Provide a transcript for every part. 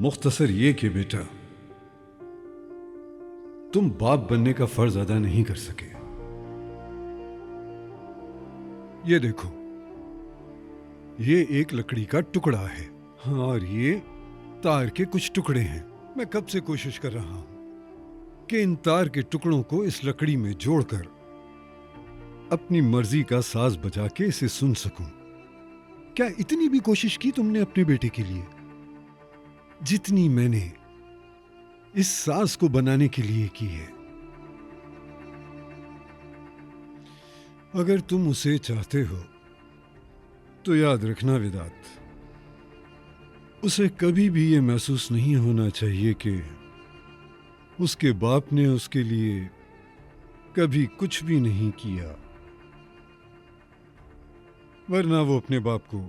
मुख्तसर ये कि बेटा, तुम बाप बनने का फर्ज अदा नहीं कर सके। ये देखो, ये एक लकड़ी का टुकड़ा है। हाँ, और ये तार के कुछ टुकड़े हैं। मैं कब से कोशिश कर रहा हूं कि इन तार के टुकड़ों को इस लकड़ी में जोड़कर अपनी मर्जी का साज बजा के इसे सुन सकूं। क्या इतनी भी कोशिश की तुमने अपने बेटे के लिए, जितनी मैंने इस साज को बनाने के लिए की है? अगर तुम उसे चाहते हो तो याद रखना विदात, उसे कभी भी ये महसूस नहीं होना चाहिए कि उसके बाप ने उसके लिए कभी कुछ भी नहीं किया, वरना वो अपने बाप को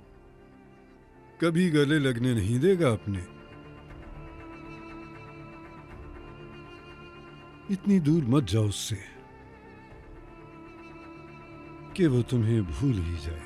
कभी गले लगने नहीं देगा अपने। इतनी दूर मत जाओ उससे कि वो तुम्हें भूल ही जाए।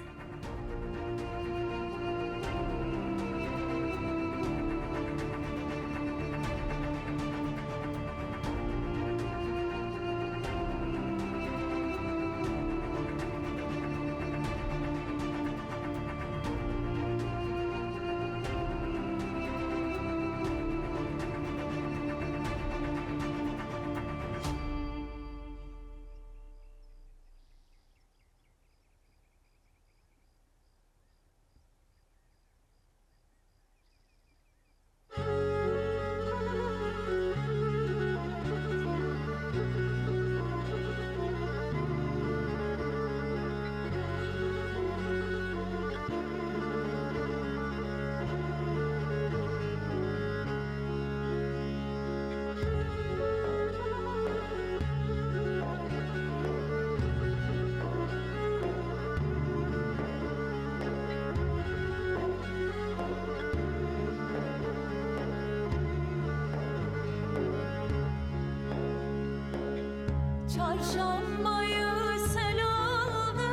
Çarşambayı sel aldı,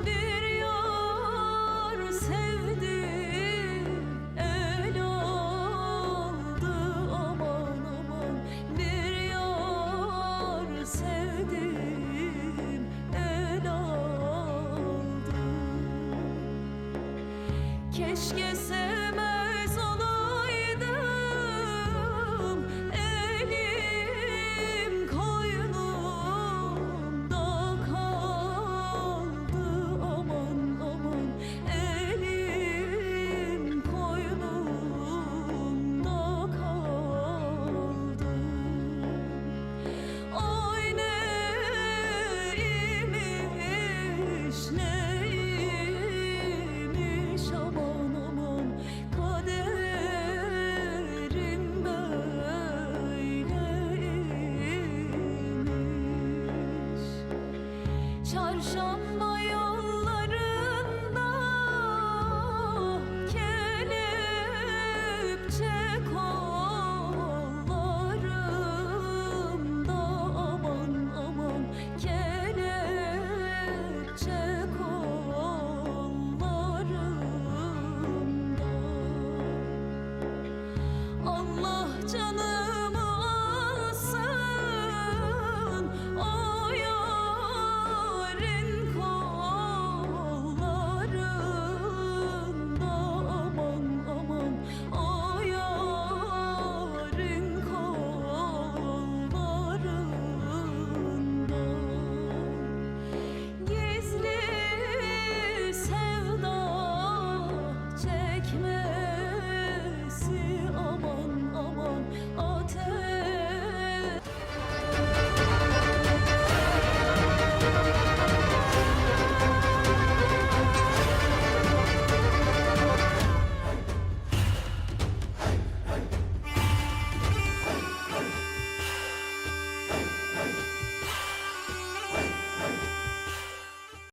bir yar sevdim, el aldı, aman aman. Bir yar sevdim, el aldı. Keşke sevmez olaydım, elim koynumda kaldı, aman aman. Elim koynumda kaldı. Ay neymiş neymiş, aman aman. Kaderim böyleymiş. Çarşamba